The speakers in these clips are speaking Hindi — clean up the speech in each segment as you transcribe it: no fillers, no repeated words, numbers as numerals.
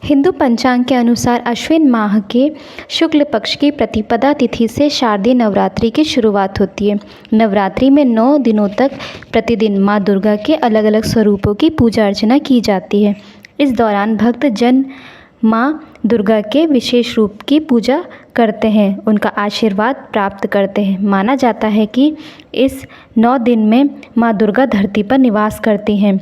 हिंदू पंचांग के अनुसार अश्विन माह के शुक्ल पक्ष की प्रतिपदा तिथि से शारदीय नवरात्रि की शुरुआत होती है। नवरात्रि में 9 दिनों तक प्रतिदिन माँ दुर्गा के अलग अलग स्वरूपों की पूजा अर्चना की जाती है। इस दौरान भक्त जन माँ दुर्गा के विशेष रूप की पूजा करते हैं, उनका आशीर्वाद प्राप्त करते हैं। माना जाता है कि इस 9 दिन में माँ दुर्गा धरती पर निवास करती हैं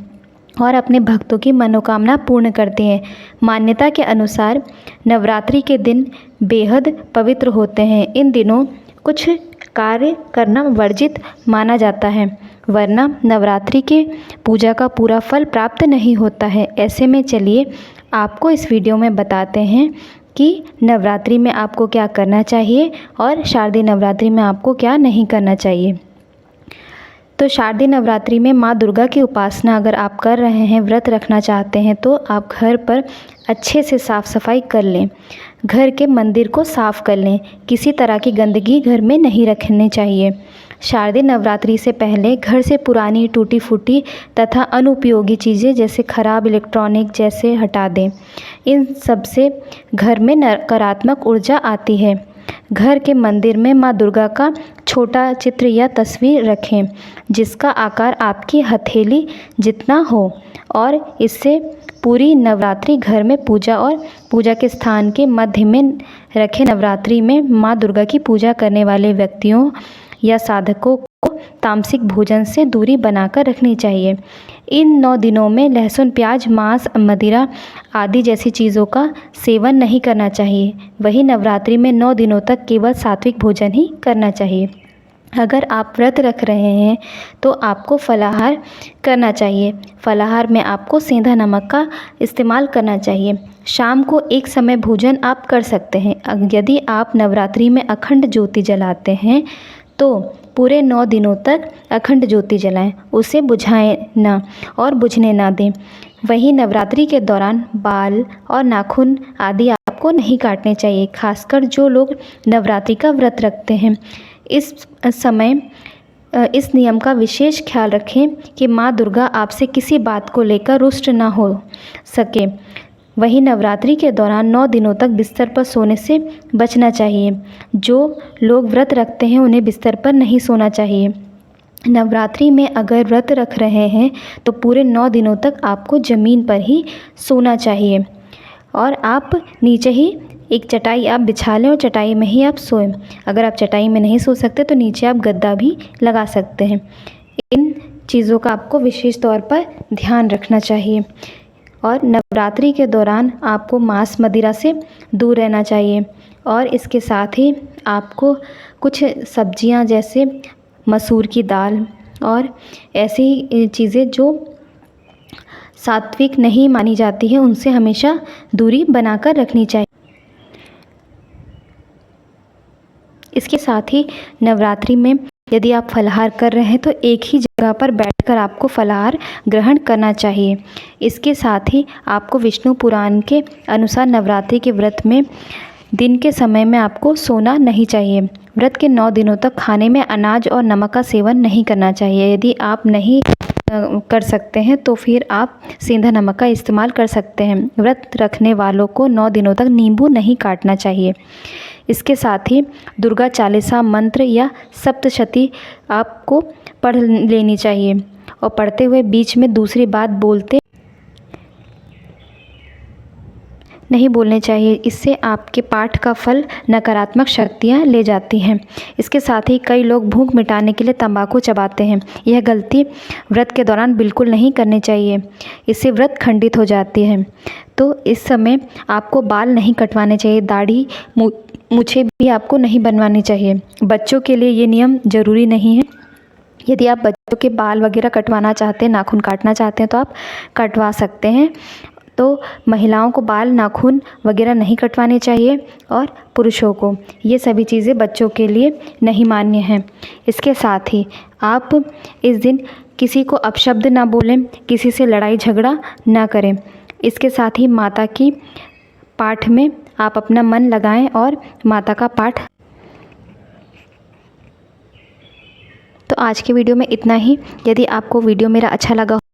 और अपने भक्तों की मनोकामना पूर्ण करते हैं। मान्यता के अनुसार नवरात्रि के दिन बेहद पवित्र होते हैं। इन दिनों कुछ कार्य करना वर्जित माना जाता है, वरना नवरात्रि के पूजा का पूरा फल प्राप्त नहीं होता है। ऐसे में चलिए आपको इस वीडियो में बताते हैं कि नवरात्रि में आपको क्या करना चाहिए और शारदीय नवरात्रि में आपको क्या नहीं करना चाहिए। तो शारदीय नवरात्रि में माँ दुर्गा की उपासना अगर आप कर रहे हैं, व्रत रखना चाहते हैं, तो आप घर पर अच्छे से साफ़ सफाई कर लें। घर के मंदिर को साफ़ कर लें। किसी तरह की गंदगी घर में नहीं रखनी चाहिए। शारदीय नवरात्रि से पहले घर से पुरानी टूटी फूटी तथा अनुपयोगी चीज़ें जैसे खराब इलेक्ट्रॉनिक जैसे हटा दें। इन सब से घर में नकारात्मक ऊर्जा आती है। घर के मंदिर में माँ दुर्गा का छोटा चित्र या तस्वीर रखें जिसका आकार आपकी हथेली जितना हो, और इससे पूरी नवरात्रि घर में पूजा और पूजा के स्थान के मध्य में रखें। नवरात्रि में माँ दुर्गा की पूजा करने वाले व्यक्तियों या साधकों को तामसिक भोजन से दूरी बनाकर रखनी चाहिए। इन 9 दिनों में लहसुन, प्याज, मांस, मदिरा आदि जैसी चीज़ों का सेवन नहीं करना चाहिए। वहीं नवरात्रि में 9 दिनों तक केवल सात्विक भोजन ही करना चाहिए। अगर आप व्रत रख रहे हैं तो आपको फलाहार करना चाहिए। फलाहार में आपको सेंधा नमक का इस्तेमाल करना चाहिए। शाम को एक समय भोजन आप कर सकते हैं। यदि आप नवरात्रि में अखंड ज्योति जलाते हैं तो पूरे 9 दिनों तक अखंड ज्योति जलाएं, उसे बुझाएं ना और बुझने ना दें। वहीं नवरात्रि के दौरान बाल और नाखून आदि आपको नहीं काटने चाहिए, खासकर जो लोग नवरात्रि का व्रत रखते हैं। इस समय इस नियम का विशेष ख्याल रखें कि माँ दुर्गा आपसे किसी बात को लेकर रुष्ट ना हो सके। वहीं नवरात्रि के दौरान 9 दिनों तक बिस्तर पर सोने से बचना चाहिए। जो लोग व्रत रखते हैं उन्हें बिस्तर पर नहीं सोना चाहिए। नवरात्रि में अगर व्रत रख रहे हैं तो पूरे 9 दिनों तक आपको ज़मीन पर ही सोना चाहिए और आप नीचे ही एक चटाई आप बिछा लें और चटाई में ही आप सोएं। अगर आप चटाई में नहीं सो सकते तो नीचे आप गद्दा भी लगा सकते हैं। इन चीज़ों का आपको विशेष तौर पर ध्यान रखना चाहिए। और नवरात्रि के दौरान आपको मांस मदिरा से दूर रहना चाहिए और इसके साथ ही आपको कुछ सब्जियां जैसे मसूर की दाल और ऐसी चीज़ें जो सात्विक नहीं मानी जाती है उनसे हमेशा दूरी बनाकर रखनी चाहिए। इसके साथ ही नवरात्रि में यदि आप फलाहार कर रहे हैं तो एक ही जगह पर बैठकर आपको फलाहार ग्रहण करना चाहिए। इसके साथ ही आपको विष्णु पुराण के अनुसार नवरात्रि के व्रत में दिन के समय में आपको सोना नहीं चाहिए। व्रत के 9 दिनों तक खाने में अनाज और नमक का सेवन नहीं करना चाहिए। यदि आप नहीं कर सकते हैं तो फिर आप सेंधा नमक का इस्तेमाल कर सकते हैं। व्रत रखने वालों को 9 दिनों तक नींबू नहीं काटना चाहिए। इसके साथ ही दुर्गा चालीसा मंत्र या सप्तशती आपको पढ़ लेनी चाहिए और पढ़ते हुए बीच में दूसरी बात नहीं बोलने चाहिए। इससे आपके पाठ का फल नकारात्मक शक्तियाँ ले जाती हैं। इसके साथ ही कई लोग भूख मिटाने के लिए तंबाकू चबाते हैं। यह गलती व्रत के दौरान बिल्कुल नहीं करनी चाहिए, इससे व्रत खंडित हो जाती है। तो इस समय आपको बाल नहीं कटवाने चाहिए, दाढ़ी मूछें भी आपको नहीं बनवानी चाहिए। बच्चों के लिए ये नियम ज़रूरी नहीं है। यदि आप बच्चों के बाल वगैरह कटवाना चाहते हैं, नाखून काटना चाहते हैं तो आप कटवा सकते हैं। तो महिलाओं को बाल, नाखून वगैरह नहीं कटवाने चाहिए और पुरुषों को ये सभी चीज़ें बच्चों के लिए नहीं मान्य हैं। इसके साथ ही आप इस दिन किसी को अपशब्द ना बोलें, किसी से लड़ाई झगड़ा ना करें। इसके साथ ही माता की पाठ में आप अपना मन लगाएं और माता का पाठ। तो आज के वीडियो में इतना ही। यदि आपको वीडियो मेरा अच्छा लगा